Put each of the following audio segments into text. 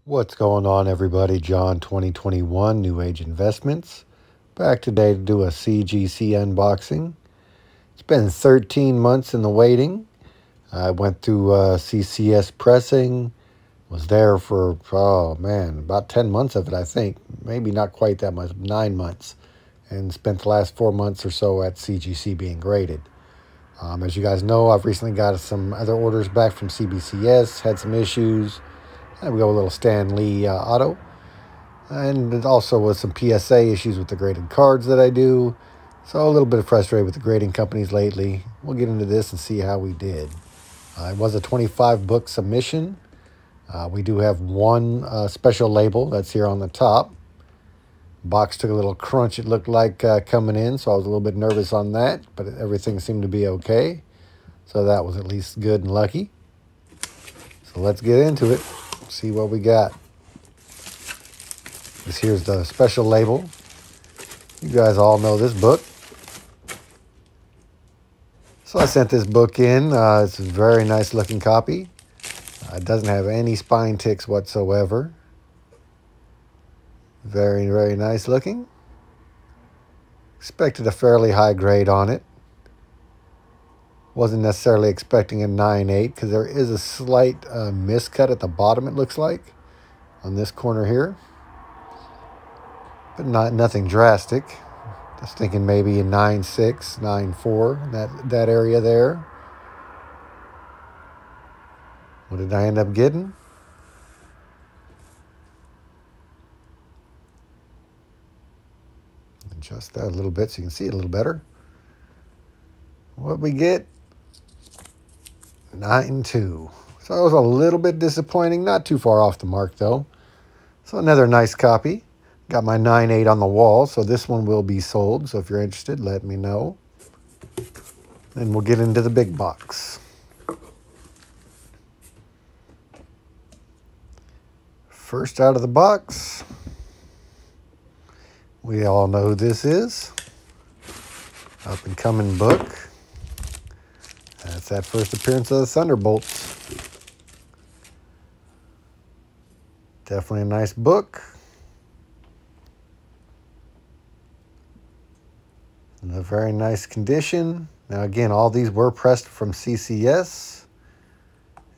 What's going on, everybody? John 2021 New Age Investments. Back today to do a CGC unboxing. It's been 13 months in the waiting. I went through CCS pressing. Was there for, about 10 months of it, I think. Maybe not quite that much, 9 months. And spent the last 4 months or so at CGC being graded. As you guys know, I've recently got some other orders back from CBCS, had some issues. And we got a little Stan Lee auto. And it also was some PSA issues with the graded cards that I do. So a little bit frustrated with the grading companies lately. We'll get into this and see how we did. It was a 25 book submission. We do have one special label that's here on the top. Box took a little crunch, it looked like, coming in, so I was a little bit nervous on that, but everything seemed to be okay. So that was at least good and lucky. So let's get into it. See what we got. This here's the special label. You guys all know this book. So I sent this book in. It's a very nice looking copy. It doesn't have any spine ticks whatsoever. Very, very nice looking. Expected a fairly high grade on it. Wasn't necessarily expecting a 9.8 because there is a slight miscut at the bottom, it looks like, on this corner here. But nothing drastic. Just thinking maybe a 9.6, 9.4, that area there. What did I end up getting? Adjust that a little bit so you can see it a little better. What we get? 9.2. So it was a little bit disappointing. Not too far off the mark, though. So another nice copy. Got my 9.8 on the wall, so this one will be sold. So if you're interested, let me know. Then we'll get into the big box. First out of the box, we all know who this is. Up and coming book. That's that first appearance of the Thunderbolts. Definitely a nice book. In a very nice condition. Now again, all these were pressed from CCS.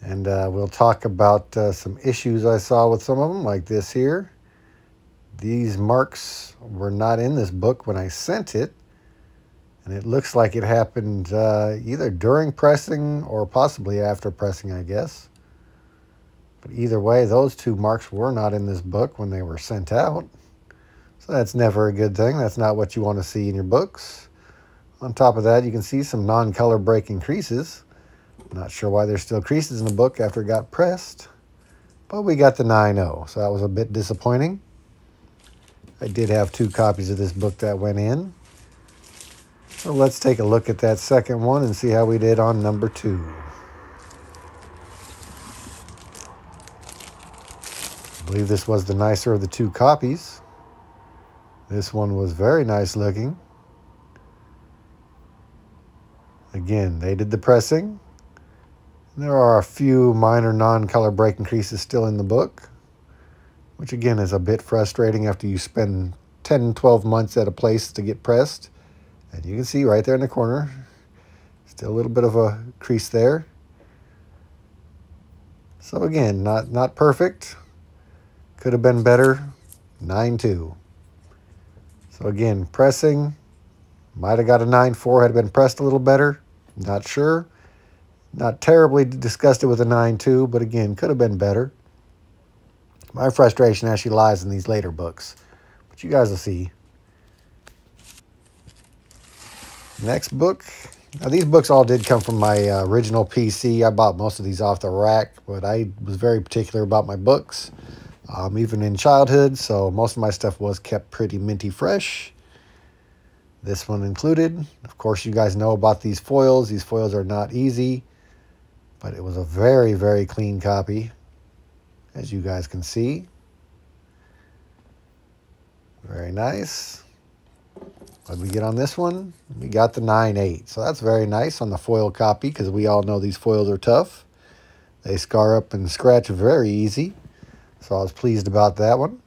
And we'll talk about some issues I saw with some of them, like this here. These marks were not in this book when I sent it. And it looks like it happened either during pressing or possibly after pressing, I guess. But either way, those two marks were not in this book when they were sent out. So that's never a good thing. That's not what you want to see in your books. On top of that, you can see some non-color breaking creases. Not sure why there's still creases in the book after it got pressed. But we got the 9.0, so that was a bit disappointing. I did have 2 copies of this book that went in. So let's take a look at that second one and see how we did on number 2. I believe this was the nicer of the 2 copies. This one was very nice looking. Again, they did the pressing. There are a few minor non-color breaking creases still in the book, which again is a bit frustrating after you spend 10, 12 months at a place to get pressed. And you can see right there in the corner, still a little bit of a crease there. So again, not perfect. Could have been better. 9.2. So again, pressing. Might have got a 9.4 had it been pressed a little better. Not sure. Not terribly disgusted with a 9.2, but again, could have been better. My frustration actually lies in these later books. But you guys will see. Next book. Now these books all did come from my original PC. I bought most of these off the rack, but I was very particular about my books, even in childhood, so most of my stuff was kept pretty minty fresh. This one included. Of course, you guys know about these foils. These foils are not easy, but it was a very, very clean copy, as you guys can see. Very nice. What did we get on this one? We got the 9.8. So that's very nice on the foil copy because we all know these foils are tough. They scar up and scratch very easy. So I was pleased about that one.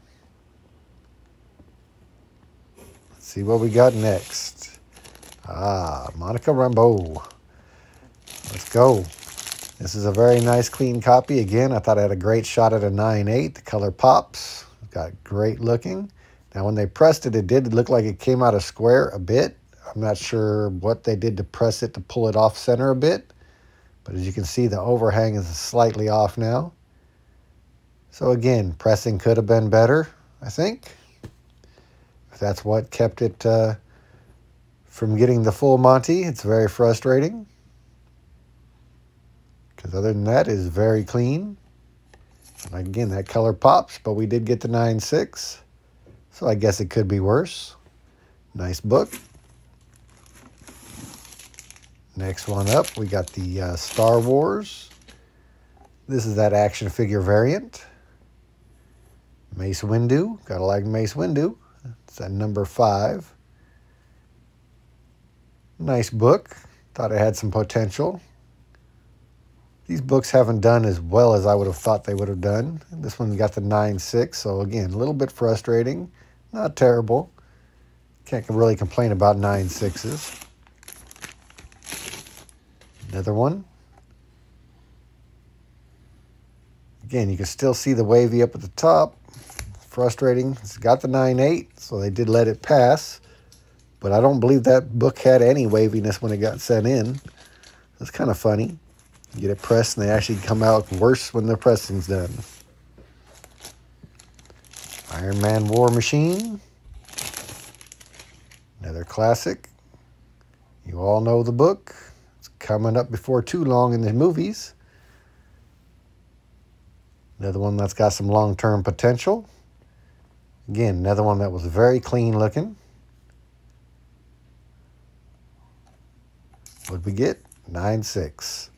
Let's see what we got next. Monica Rambeau. Let's go. This is a very nice, clean copy. Again, I thought I had a great shot at a 9/8. The color pops. Got great looking. Now, when they pressed it, it did look like it came out of square a bit. I'm not sure what they did to press it to pull it off center a bit. But as you can see, the overhang is slightly off now. So again, pressing could have been better, I think. If that's what kept it from getting the full Monty, it's very frustrating. Because other than that, it's very clean. And again, that color pops, but we did get the 9/6. So I guess it could be worse. Nice book. Next one up, we got the Star Wars. This is that action figure variant. Mace Windu. Gotta like Mace Windu. It's at number 5. Nice book. Thought it had some potential. These books haven't done as well as I would have thought they would have done. This one got the 9/6, so again, a little bit frustrating. Not terrible. Can't really complain about 9/6s. Another one. Again, you can still see the wavy up at the top. Frustrating. It's got the 9/8, so they did let it pass. But I don't believe that book had any waviness when it got sent in. That's kind of funny. You get it pressed and they actually come out worse when the pressing's done. Iron Man War Machine. Another classic. You all know the book. It's coming up before too long in the movies. Another one that's got some long-term potential. Again, another one that was very clean looking. What'd we get? 9/6.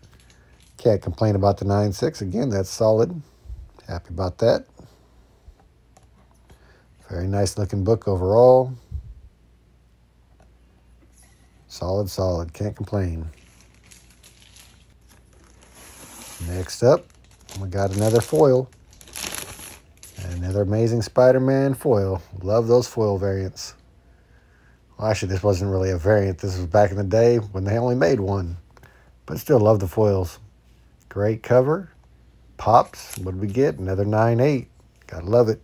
Can't complain about the 9/6. Again, that's solid. Happy about that. Very nice looking book overall. Solid, solid. Can't complain. Next up, we got another foil. Another Amazing Spider-Man foil. Love those foil variants. Well, actually, this wasn't really a variant. This was back in the day when they only made one. But still love the foils. Great cover. Pops. What did we get? Another 9/8. Gotta love it.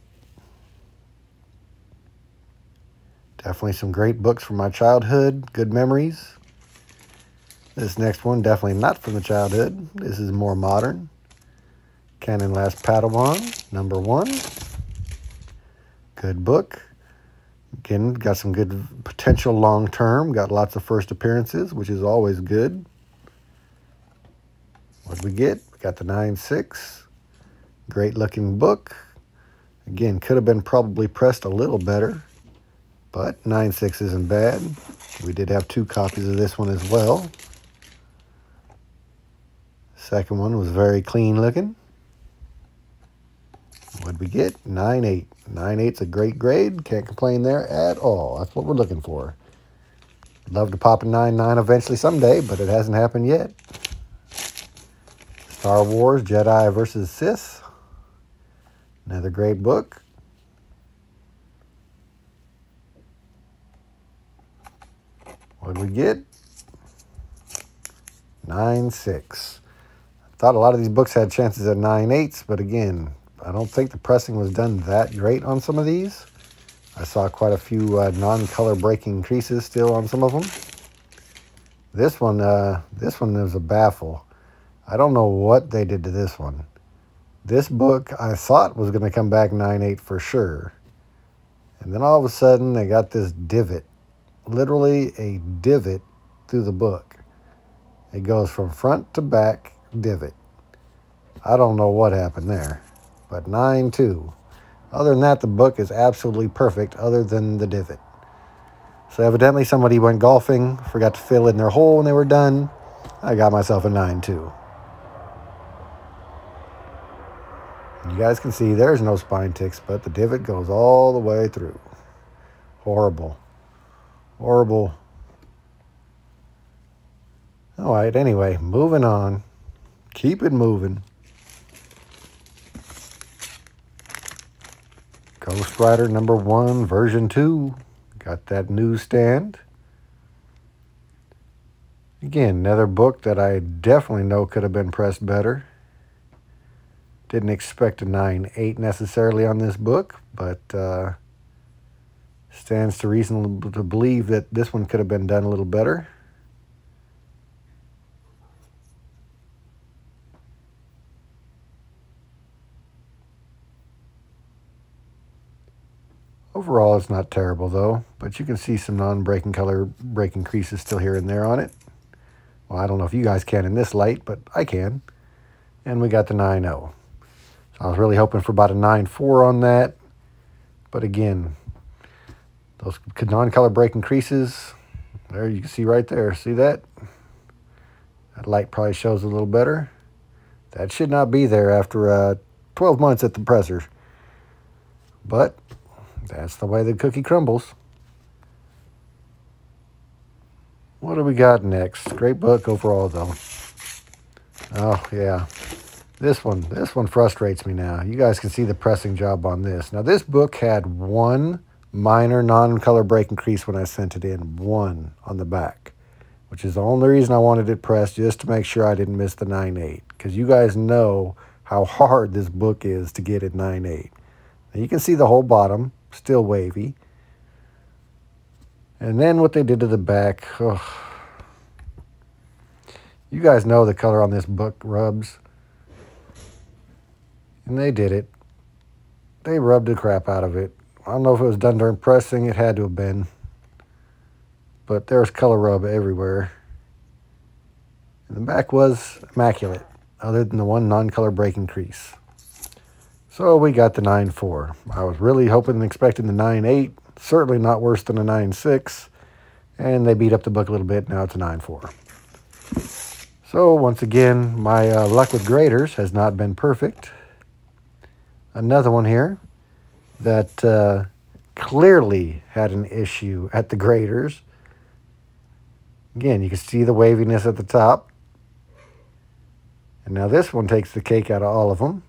Definitely some great books from my childhood. Good memories. This next one, definitely not from the childhood. This is more modern. Canon Last Padawan, number 1. Good book. Again, got some good potential long-term. Got lots of first appearances, which is always good. What did we get? We got the 9/6. Great looking book. Again, could have been probably pressed a little better, but 9/6 isn't bad. We did have 2 copies of this one as well. Second one was very clean looking. What did we get? 9/8. 9/8's a great grade. Can't complain there at all. That's what we're looking for. Love to pop a 9/9 eventually someday, but it hasn't happened yet. Star Wars Jedi vs. Sith. Another great book. What did we get? 9/6. I thought a lot of these books had chances at 9/8s, but again, I don't think the pressing was done that great on some of these. I saw quite a few non-color breaking creases still on some of them. This one is a baffle. I don't know what they did to this one. This book I thought was going to come back 9/8 for sure. And then all of a sudden they got this divot. Literally a divot through the book. It goes from front to back divot. I don't know what happened there. But 9/2. Other than that, the book is absolutely perfect other than the divot. So evidently somebody went golfing, forgot to fill in their hole when they were done. I got myself a 9/2. You guys can see there's no spine ticks, but the divot goes all the way through. Horrible. Horrible. All right, anyway, moving on. Keep it moving. Ghost Rider #1, version 2. Got that newsstand. Again, another book that I definitely know could have been pressed better. Didn't expect a 9.8 necessarily on this book, but stands to reason to believe that this one could have been done a little better. Overall, it's not terrible though, but you can see some non-breaking color breaking creases still here and there on it. Well, I don't know if you guys can in this light, but I can. And we got the 9.0. So I was really hoping for about a 9.4 on that. But again, those non-color breaking creases, there you can see right there. See that? That light probably shows a little better. That should not be there after 12 months at the presser. But that's the way the cookie crumbles. What do we got next? Great book overall, though. Oh, yeah. This one frustrates me now. You guys can see the pressing job on this. Now, this book had one minor non-color breaking crease when I sent it in. One on the back, which is the only reason I wanted it pressed, just to make sure I didn't miss the 9.8. Because you guys know how hard this book is to get at 9.8. Now, you can see the whole bottom, still wavy. And then what they did to the back. Oh. You guys know the color on this book rubs. And they did it. They rubbed the crap out of it. I don't know if it was done during pressing. It had to have been. But there's color rub everywhere. And the back was immaculate, other than the one non-color breaking crease. So we got the 9.4. I was really hoping and expecting the 9.8. Certainly not worse than a 9.6. And they beat up the book a little bit. Now it's a 9.4. So once again, my luck with graders has not been perfect. Another one here that clearly had an issue at the graders. Again, you can see the waviness at the top. And now this one takes the cake out of all of them,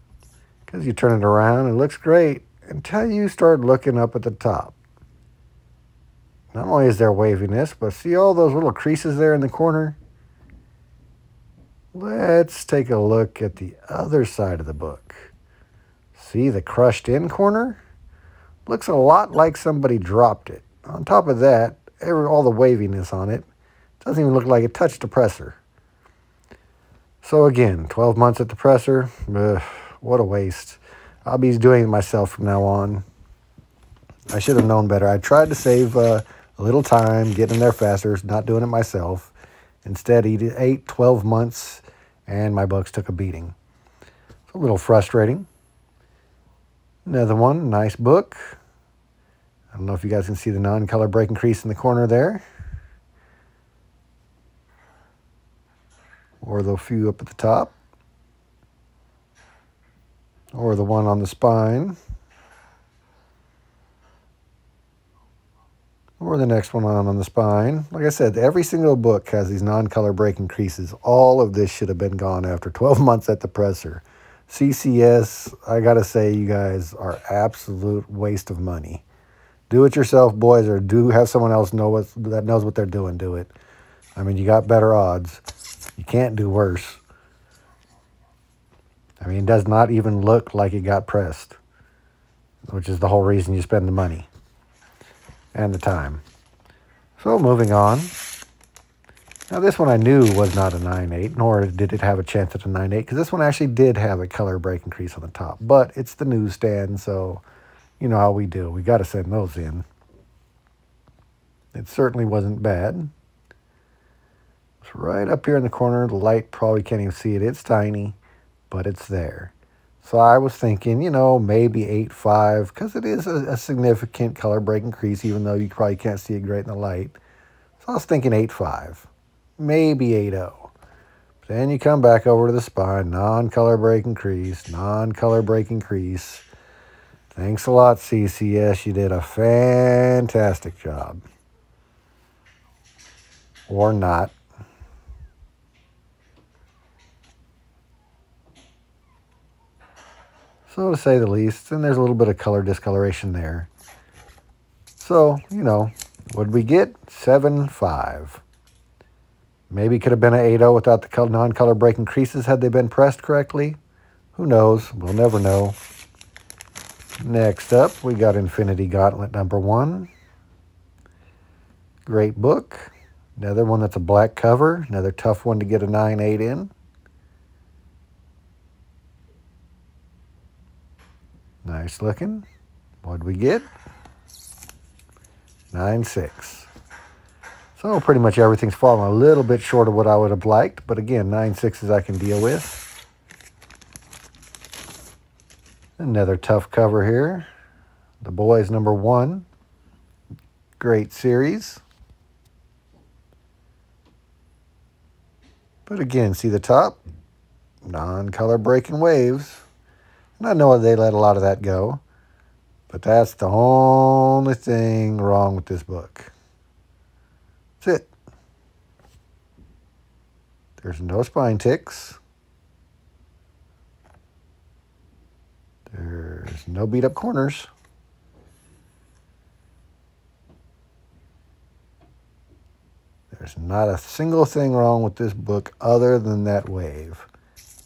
because you turn it around and it looks great until you start looking up at the top. Not only is there waviness, but see all those little creases there in the corner? Let's take a look at the other side of the book. See the crushed in corner? Looks a lot like somebody dropped it. On top of that, all the waviness on it doesn't even look like it touched the presser. So again, 12 months at the presser. Ugh, what a waste. I'll be doing it myself from now on. I should have known better. I tried to save a little time, getting there faster, not doing it myself. Instead, he did 12 months, and my books took a beating. It's a little frustrating. Another one, nice book. I don't know if you guys can see the non-color breaking crease in the corner there. Or the few up at the top. Or the one on the spine. Or the next one on the spine. Like I said, every single book has these non-color breaking creases. All of this should have been gone after 12 months at the presser. CCS, I gotta say, you guys are absolute waste of money. Do it yourself, boys, or do have someone else that knows what they're doing. Do it. I mean, you got better odds. You can't do worse. I mean, it does not even look like it got pressed, which is the whole reason you spend the money and the time. So moving on. Now this one I knew was not a 9.8, nor did it have a chance at a 9.8, because this one actually did have a color breaking crease on the top. But it's the newsstand, so you know how we do. We got to send those in. It certainly wasn't bad. It's right up here in the corner. The light probably can't even see it. It's tiny, but it's there. So I was thinking, you know, maybe 8.5, because it is a significant color breaking crease, even though you probably can't see it great in the light. So I was thinking 8.5, maybe 8.0. Then you come back over to the spine, non-color breaking crease, non-color breaking crease. Thanks a lot, CCS. You did a fantastic job. Or not. So to say the least, and there's a little bit of color discoloration there. So, you know, what did we get? 7.5. Maybe could have been an 8.0 without the non-color breaking creases had they been pressed correctly. Who knows? We'll never know. Next up, we got Infinity Gauntlet #1. Great book. Another one that's a black cover. Another tough one to get a 9.8 in. Nice looking. What'd we get? 9.6. So pretty much everything's falling a little bit short of what I would have liked. But again, 9.6s I can deal with. Another tough cover here. The Boys #1. Great series. But again, see the top? Non-color breaking waves. And I know they let a lot of that go. But that's the only thing wrong with this book. That's it. There's no spine ticks. There's no beat up corners. There's not a single thing wrong with this book other than that wave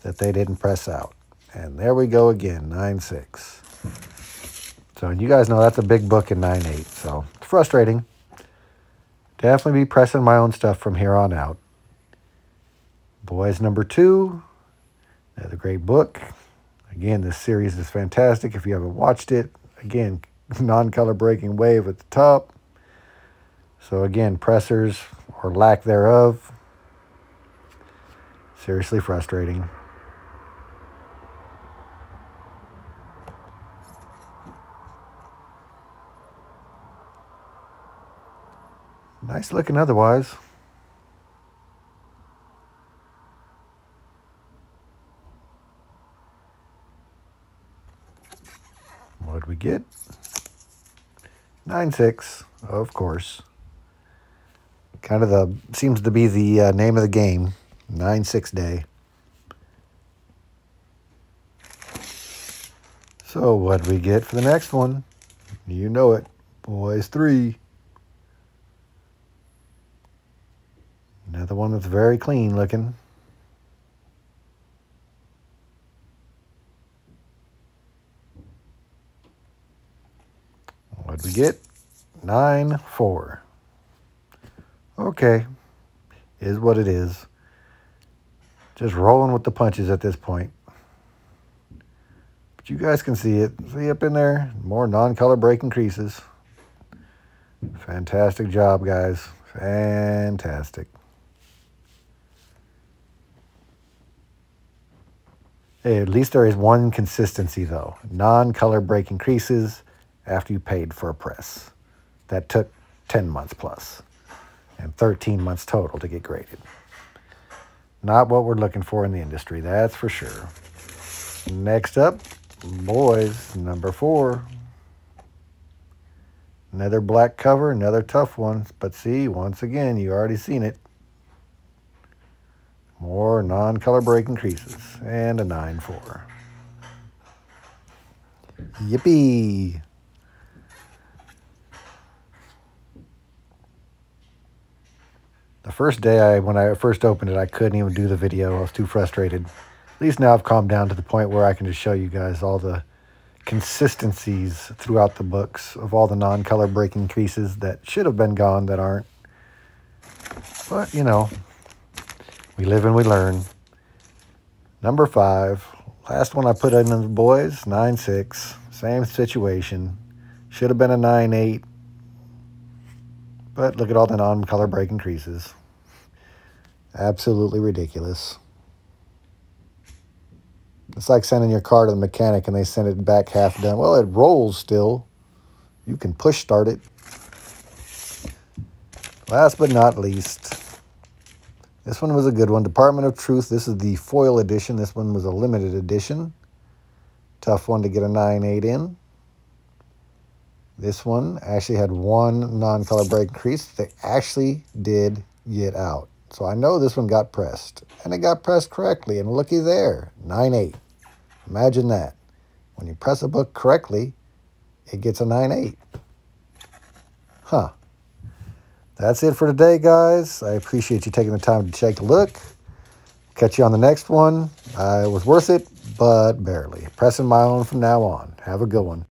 that they didn't press out. And there we go again, 9.6. So you guys know that's a big book in 9.8. So it's frustrating. Definitely be pressing my own stuff from here on out. Boys #2. Another great book. Again, this series is fantastic if you haven't watched it. Again, non-color breaking wave at the top. So again, pressers or lack thereof. Seriously frustrating. Nice looking otherwise. What did we get? 9.6, of course. Kind of seems to be the name of the game. 9.6 day. So what did we get for the next one? You know it. Boys 3. Another one that's very clean looking. What did we get? 9.4. Okay. Is what it is. Just rolling with the punches at this point. But you guys can see it. See up in there? More non-color breaking creases. Fantastic job, guys. Fantastic. Hey, at least there is one consistency, though. Non-color breaking creases after you paid for a press. That took 10 months plus and 13 months total to get graded. Not what we're looking for in the industry, that's for sure. Next up, Boys #4. Another black cover, another tough one. But see, once again, you already seen it. More non-color breaking creases. And a 9.4. Yippee! The first day, when I first opened it, I couldn't even do the video. I was too frustrated. At least now I've calmed down to the point where I can just show you guys all the consistencies throughout the books of all the non-color breaking creases that should have been gone that aren't. But, you know, we live and we learn. #5. Last one I put in the Boys, 9.6. Same situation. Should have been a 9.8. But look at all the non-color breaking creases. Absolutely ridiculous. It's like sending your car to the mechanic and they send it back half done. Well, it rolls still. You can push start it. Last but not least, this one was a good one. Department of Truth. This is the foil edition. This one was a limited edition. Tough one to get a 9.8 in. This one actually had one non-color break crease. They actually did get out. So I know this one got pressed. And it got pressed correctly. And looky there, 9.8. Imagine that. When you press a book correctly, it gets a 9/8. Huh. That's it for today, guys. I appreciate you taking the time to take a look. Catch you on the next one. It was worth it, but barely. Pressing my own from now on. Have a good one.